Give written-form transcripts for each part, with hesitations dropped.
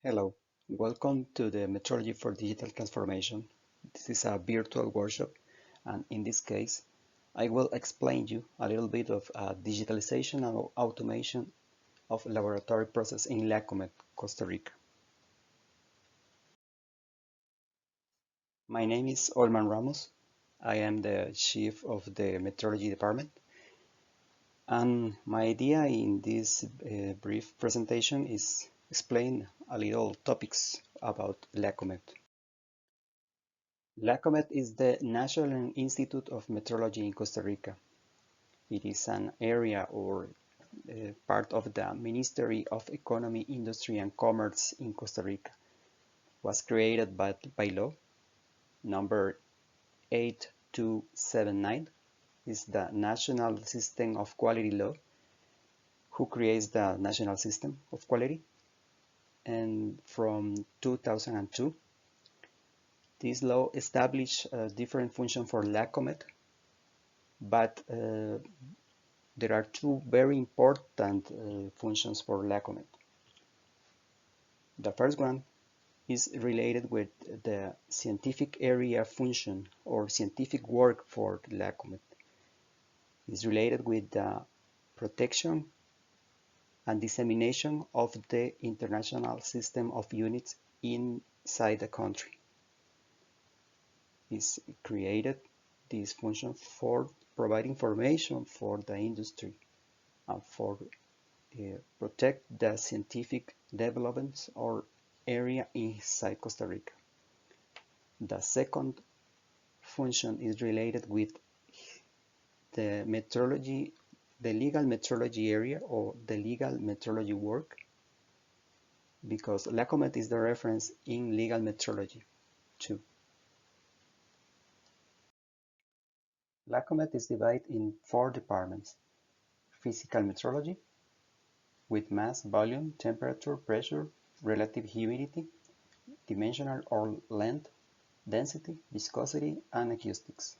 Hello, welcome to the Metrology for Digital Transformation. This is a virtual workshop, and in this case, I will explain you a little bit of digitalization and automation of laboratory process in Lacomet, Costa Rica. My name is Olman Ramos. I am the chief of the Metrology department, and my idea in this brief presentation is explain a little topics about Lacomet. Lacomet is the National Institute of Metrology in Costa Rica. It is an area or part of the Ministry of Economy, Industry and Commerce in Costa Rica. Was created by law number 8279 is the National System of Quality Law who creates the National System of Quality, and from 2002 this law established a different function for Lacomet, but there are two very important functions for Lacomet. The first one is related with the scientific area function or scientific work for Lacomet. It's related with the protection and dissemination of the international system of units inside the country. It's created this function for provide information for the industry and for protect the scientific developments or area inside Costa Rica. The second function is related with the metrology, the legal metrology area or the legal metrology work, because Lacomet is the reference in legal metrology too. Lacomet is divided in 4 departments: physical metrology, with mass, volume, temperature, pressure, relative humidity, dimensional or length, density, viscosity, and acoustics.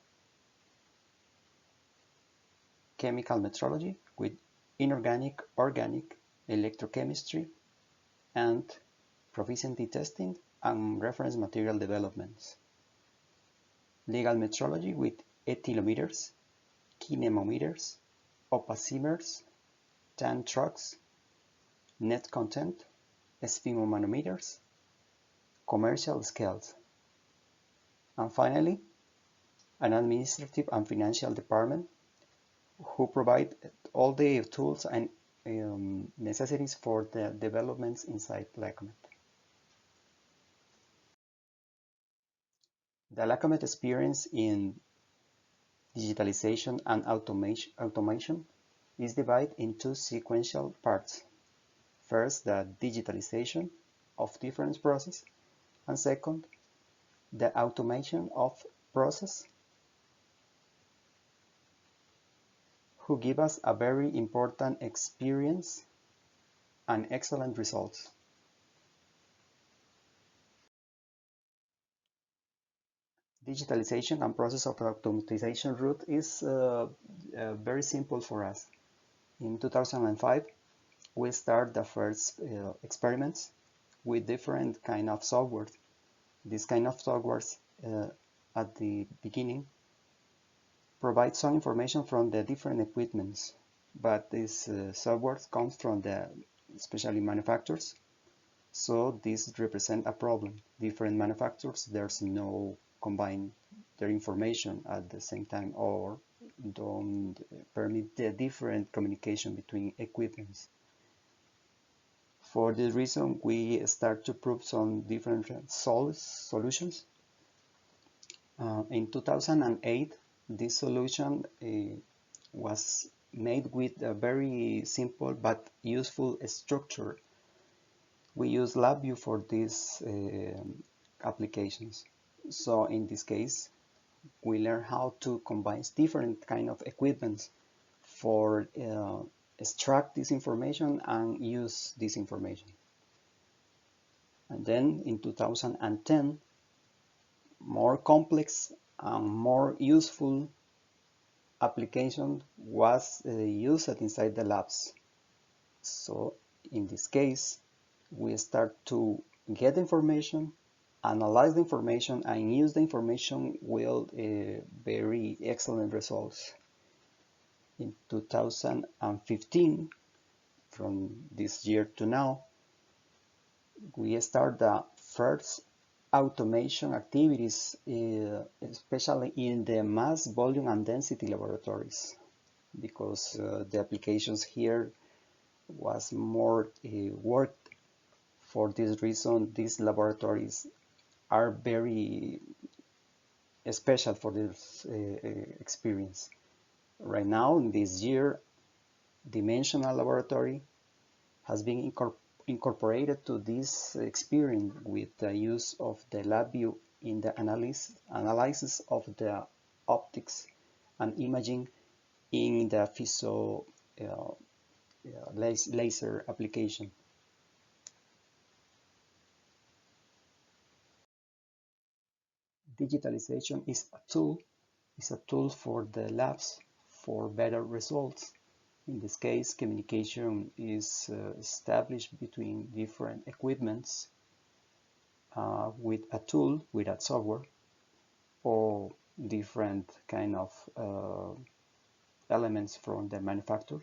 Chemical metrology, with inorganic, organic, electrochemistry, and proficiency testing and reference material developments. Legal metrology, with ethylometers, kinemometers, opacimeters, tan trucks, net content, sphygmomanometers, commercial scales. And finally, an administrative and financial department who provide all the tools and necessities for the developments inside Lacomet. The Lacomet experience in digitalization and automation is divided into sequential parts. First, the digitalization of different processes, and second, the automation of process, who give us a very important experience and excellent results. Digitalization and process of automatization route is very simple for us. In 2005, we start the first experiments with different kind of software. This kind of softwares at the beginning provide some information from the different equipments, but this software comes from the especially manufacturers, so this represents a problem. Different manufacturers, there's no combine their information at the same time or don't permit the different communication between equipments. For this reason, we start to prove some different solutions. In 2008, this solution was made with a very simple but useful structure. We use LabVIEW for these applications. So in this case, we learn how to combine different kind of equipments for extract this information and use this information. And then in 2010, more complex and more useful application was used inside the labs. So in this case, we start to get information, analyze the information, and use the information with very excellent results. In 2015, from this year to now, we start the first automation activities, especially in the mass volume and density laboratories, because the applications here was more worked. For this reason, these laboratories are very special for this experience. Right now, in this year, dimensional laboratory has been incorporated to this experience with the use of the lab view in the analysis of the optics and imaging in the laser application. Digitalization is a tool for the labs for better results. In this case, communication is established between different equipments with a tool, with a software, or different kind of elements from the manufacturer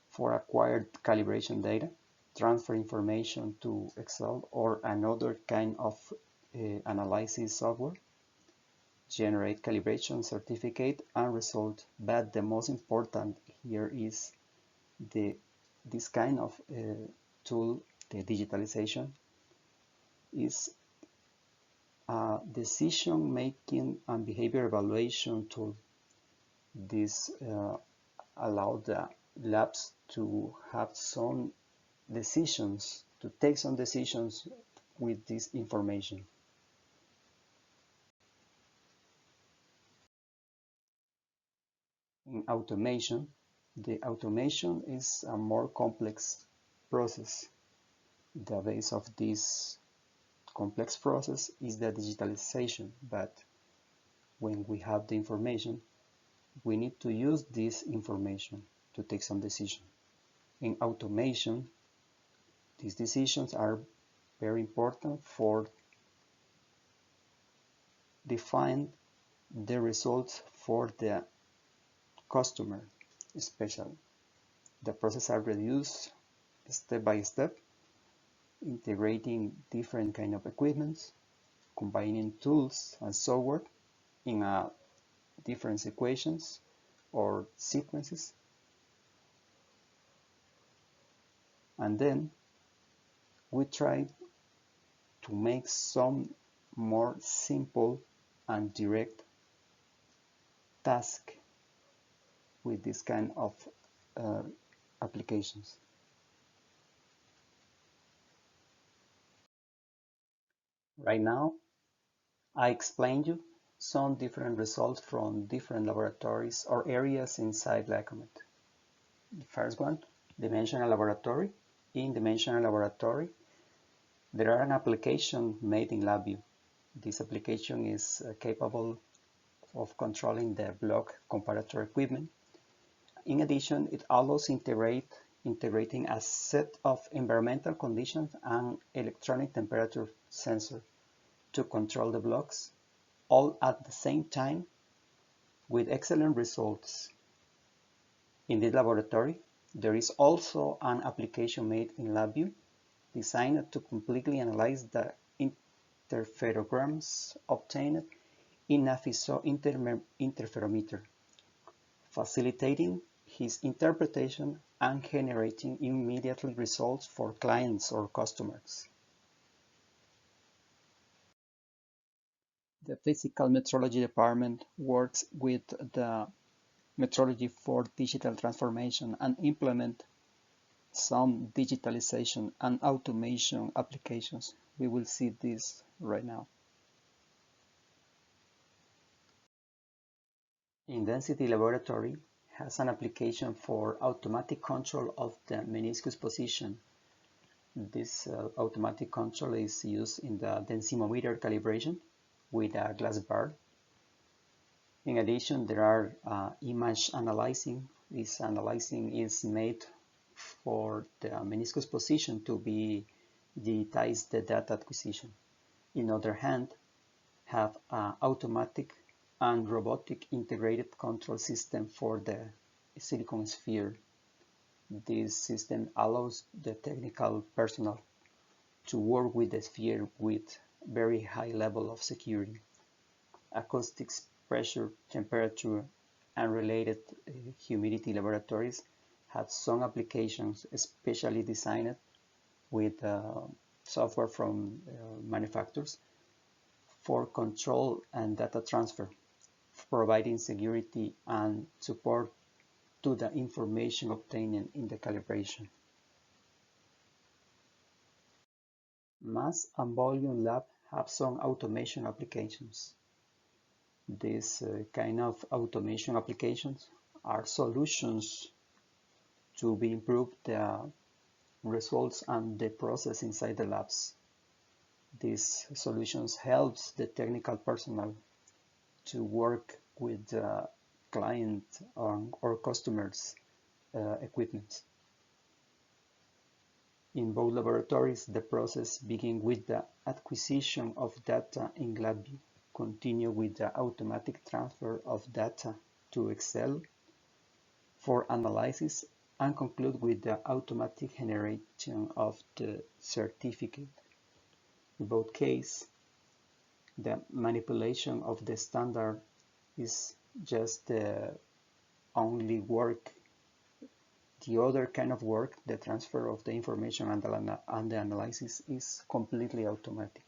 for acquired calibration data, transfer information to Excel or another kind of analysis software, generate calibration certificate and result. But the most important here is this kind of tool, the digitalization, is a decision making and behavior evaluation tool. This allowed the labs to have some decisions, to take some decisions with this information. In automation, the automation is a more complex process. The base of this complex process is the digitalization, but when we have the information, we need to use this information to take some decision. In automation, these decisions are very important for define the results for the customer, especially. The processes are reduced step by step, integrating different kind of equipments, combining tools and software in different equations or sequences, and then we try to make some more simple and direct task with this kind of applications. Right now, I explained you some different results from different laboratories or areas inside Lacomet. The first one, dimensional laboratory. In dimensional laboratory, there are an application made in LabVIEW. This application is capable of controlling the block comparator equipment. In addition, it allows integrating a set of environmental conditions and electronic temperature sensor to control the blocks, all at the same time with excellent results. In this laboratory, there is also an application made in LabVIEW designed to completely analyze the interferograms obtained in a interferometer, facilitating his interpretation and generating immediately results for clients or customers. The physical metrology department works with the metrology for digital transformation and implement some digitalization and automation applications. We will see this right now. In density laboratory has an application for automatic control of the meniscus position. This automatic control is used in the densimometer calibration with a glass bar. In addition, there are image analyzing. This analyzing is made for the meniscus position to be digitize the data acquisition. In other hand, have an automatic and robotic integrated control system for the silicon sphere. This system allows the technical personnel to work with the sphere with very high level of security. Acoustics, pressure, temperature, and related humidity laboratories have some applications especially designed with software from manufacturers for control and data transfer, providing security and support to the information obtained in the calibration. Mass and volume lab have some automation applications. These kind of automation applications are solutions to be improved the results and the process inside the labs. These solutions helps the technical personnel to work with the client or customers' equipment. In both laboratories, the process begins with the acquisition of data in LabVIEW, continue with the automatic transfer of data to Excel for analysis, and conclude with the automatic generation of the certificate. In both cases, the manipulation of the standard is just the only work. The other kind of work, the transfer of the information and the analysis, is completely automatic.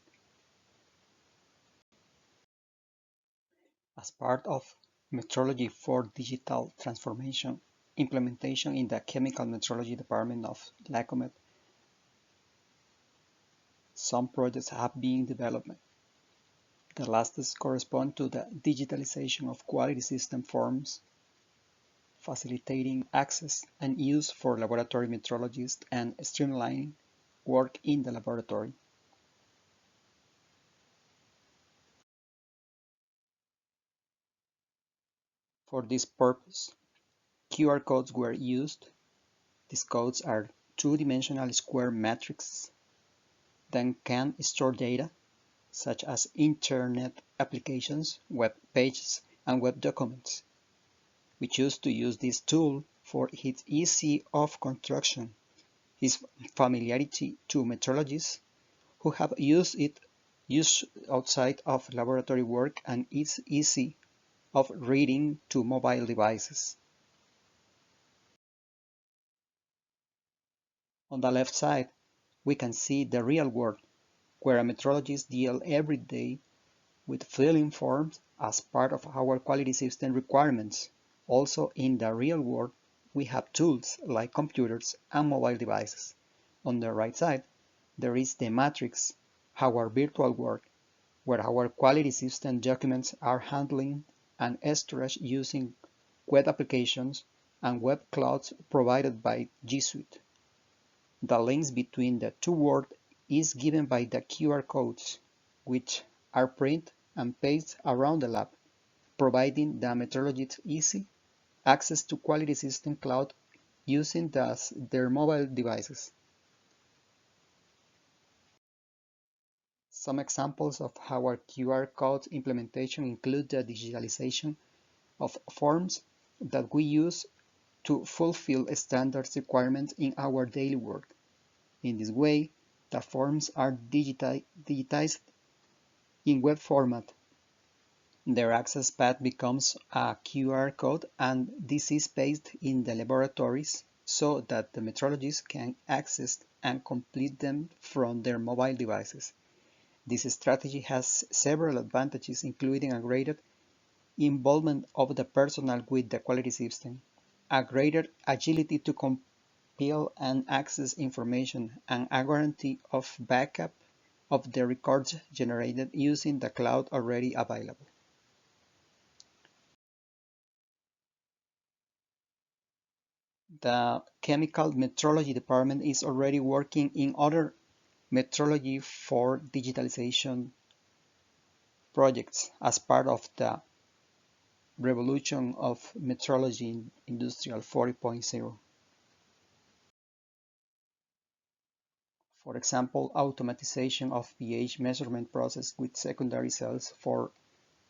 As part of Metrology for Digital Transformation implementation in the Chemical Metrology Department of Lacomet, some projects have been developed. The last correspond to the digitalization of quality system forms, facilitating access and use for laboratory metrologists and streamlining work in the laboratory. For this purpose, QR codes were used. These codes are two-dimensional square matrices that can store data such as internet applications, web pages, and web documents. We choose to use this tool for its ease of construction, its familiarity to metrologists who have used it outside of laboratory work, and its easy of reading to mobile devices. On the left side, we can see the real world, where a metrologist deals every day with filling forms as part of our quality system requirements. Also in the real world, we have tools like computers and mobile devices. On the right side, there is the matrix, our virtual world, where our quality system documents are handling and storage using web applications and web clouds provided by G Suite. The links between the two worlds is given by the QR codes, which are printed and pasted around the lab, providing the metrologists easy access to quality system cloud using their mobile devices. Some examples of our QR code implementation include the digitalization of forms that we use to fulfill standards requirements in our daily work. In this way, the forms are digitized in web format. Their access path becomes a QR code, and this is pasted in the laboratories so that the metrologists can access and complete them from their mobile devices. This strategy has several advantages, including a greater involvement of the personnel with the quality system, a greater agility to compile and access information, and a guarantee of backup of the records generated using the cloud already available. The Chemical Metrology Department is already working in other metrology for digitalization projects as part of the revolution of metrology in Industrial 4.0. For example, automatization of pH measurement process with secondary cells for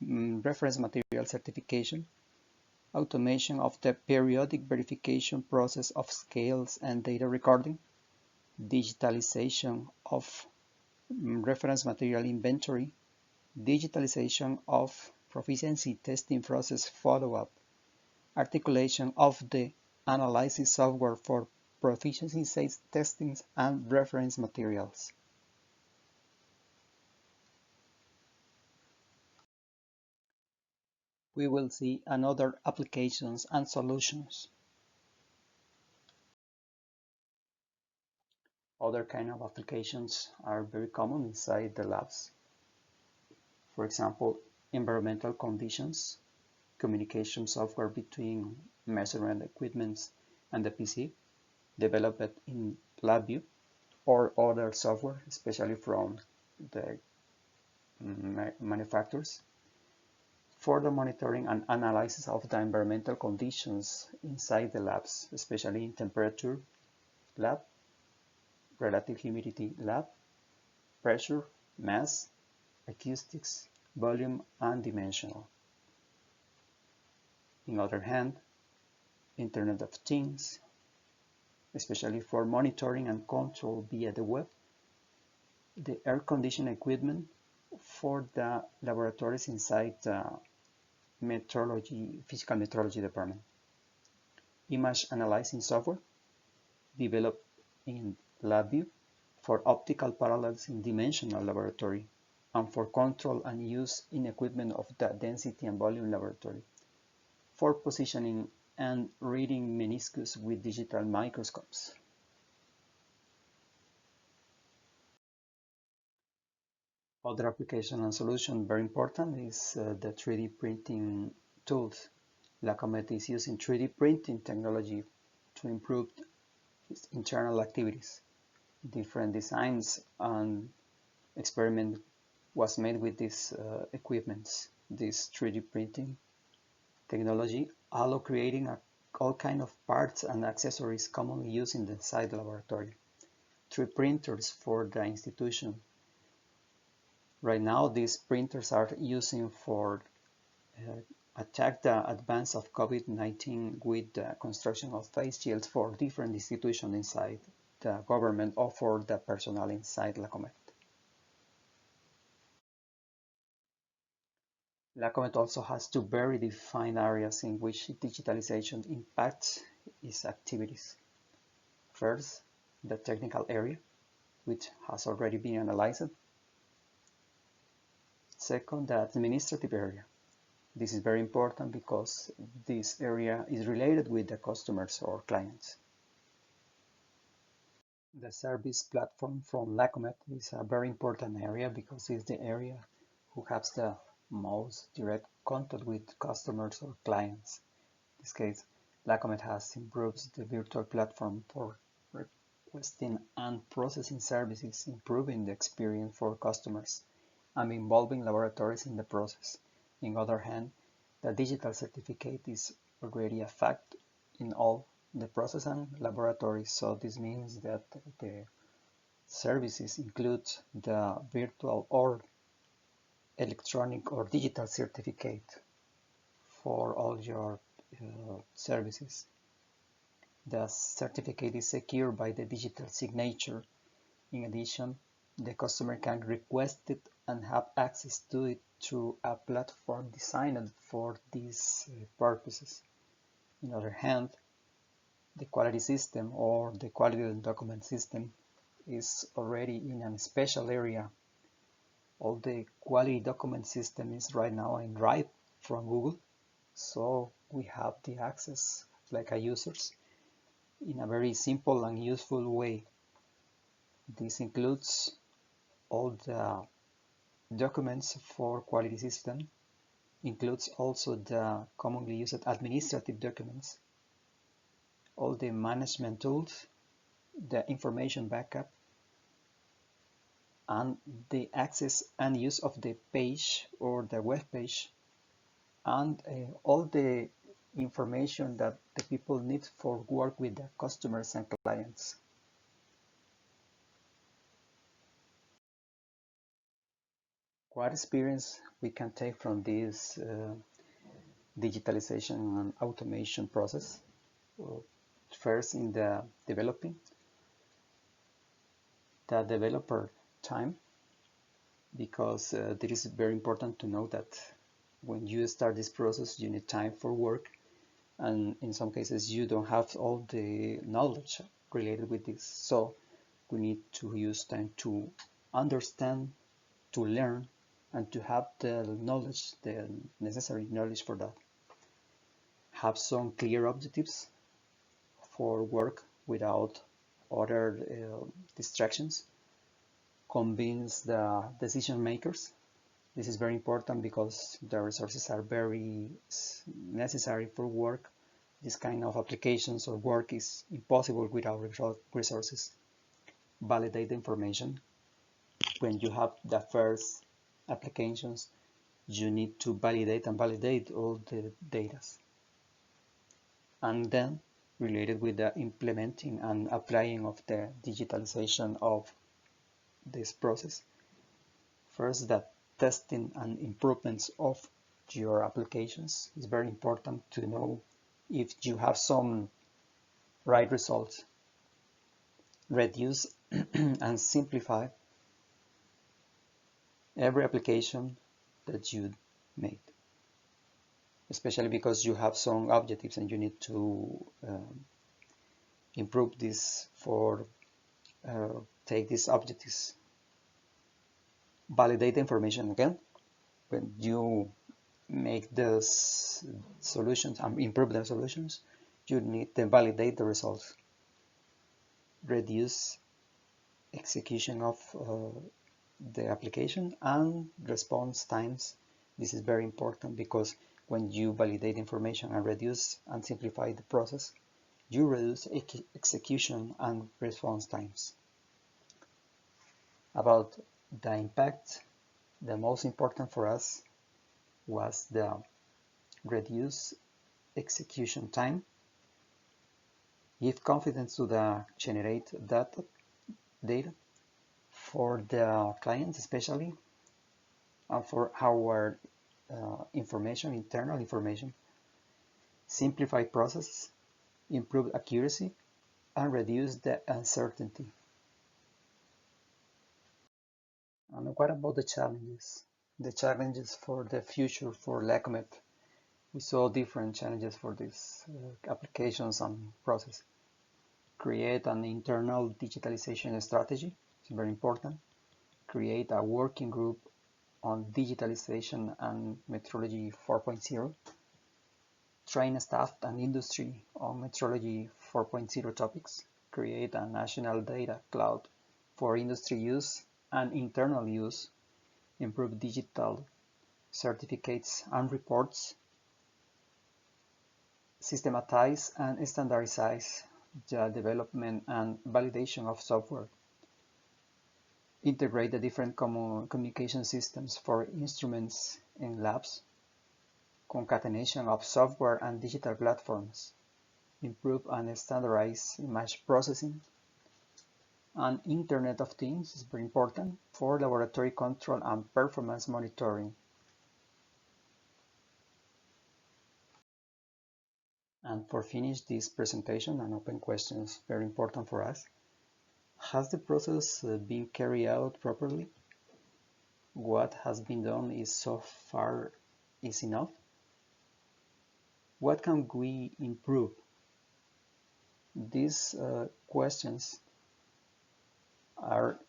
reference material certification, automation of the periodic verification process of scales and data recording, digitalization of reference material inventory, digitalization of proficiency testing process follow-up, articulation of the analysis software for proficiency testing and reference materials. We will see another applications and solutions. Other kind of applications are very common inside the labs. For example, environmental conditions, communication software between measurement equipment and the PC, developed in LabVIEW or other software, especially from the manufacturers, for the monitoring and analysis of the environmental conditions inside the labs, especially in temperature lab, relative humidity lab, pressure, mass, acoustics, volume, and dimensional. On the other hand, Internet of Things, especially for monitoring and control via the web, the air conditioning equipment for the laboratories inside the physical metrology department, image analyzing software developed in LabVIEW for optical parallels in dimensional laboratory and for control and use in equipment of the density and volume laboratory, for positioning and reading meniscus with digital microscopes. Other application and solution very important is the 3D printing tools. Lacomet is using 3D printing technology to improve its internal activities. Different designs and experiment was made with these equipments. This 3D printing technology allow creating all kind of parts and accessories commonly used in the site laboratory. 3D printers for the institution. Right now, these printers are using for attack the advance of COVID-19 with the construction of face shields for different institutions inside the government or for the personnel inside Lacomet. Lacomet also has two very defined areas in which digitalization impacts its activities. First, the technical area, which has already been analyzed. Second, the administrative area. This is very important because this area is related with the customers or clients. The service platform from Lacomet is a very important area because it's the area who has the most direct contact with customers or clients. In this case, Lacomet has improved the virtual platform for requesting and processing services, improving the experience for customers and involving laboratories in the process. On the other hand, the digital certificate is already a fact in all the process and laboratories, so this means that the services include the virtual or electronic or digital certificate for all your services. The certificate is secured by the digital signature. In addition, the customer can request it and have access to it through a platform designed for these purposes. On the other hand, the quality system or the quality document system is already in a special area. All the quality document system is right now in Drive from Google, so we have the access like a users in a very simple and useful way. This includes all the documents for quality system, includes also the commonly used administrative documents, all the management tools, the information backup, and the access and use of the page or the web page, and all the information that the people need for work with the customers and clients. What experience we can take from this digitalization and automation process? First, in the developer time, because it is very important to know that when you start this process, you need time for work, and in some cases you don't have all the knowledge related with this. So we need to use time to understand, to learn, and to have the knowledge, the necessary knowledge for that. Have some clear objectives for work without other distractions. Convince the decision makers. This is very important because the resources are very necessary for work. This kind of applications or work is impossible without resources. Validate the information. When you have the first applications, you need to validate all the data. And then, related with the implementing and applying of the digitalization of this process, first, the testing and improvements of your applications. It's very important to know if you have some right results. Reduce and simplify every application that you made, especially because you have some objectives and you need to improve this for take these objectives. Validate the information again. When you make those solutions and improve the solutions, you need to validate the results. Reduce execution of the application and response times. This is very important because when you validate information and reduce and simplify the process, you reduce execution and response times. About the impact, the most important for us was the reduce execution time, give confidence to the generate data for the clients especially, and for our information, internal information, simplify process, improve accuracy, and reduce the uncertainty. And what about the challenges? The challenges for the future for Lacomet. We saw different challenges for these applications and process. Create an internal digitalization strategy. It's very important. Create a working group on digitalization and metrology 4.0. Train staff and industry on metrology 4.0 topics. Create a national data cloud for industry use and internal use. Improve digital certificates and reports. Systematize and standardize the development and validation of software. Integrate the different communication systems for instruments in labs. Concatenation of software and digital platforms. Improve and standardize image processing. And Internet of Things is very important for laboratory control and performance monitoring. And for finish this presentation and open questions, very important for us. Has the process been carried out properly? What has been done is so far is enough? What can we improve? These questions are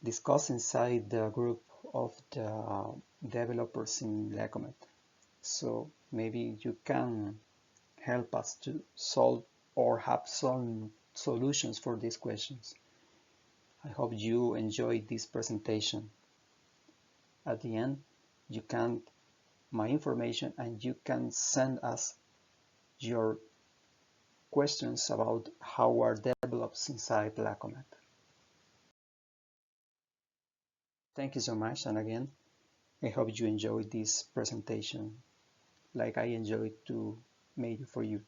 discussed inside the group of the developers in Lacomet. So maybe you can help us to solve or have some solutions for these questions. I hope you enjoyed this presentation. At the end, you can my information and you can send us your questions about how are develops inside Lacomet. Thank you so much, and again, I hope you enjoyed this presentation like I enjoyed to make it for you.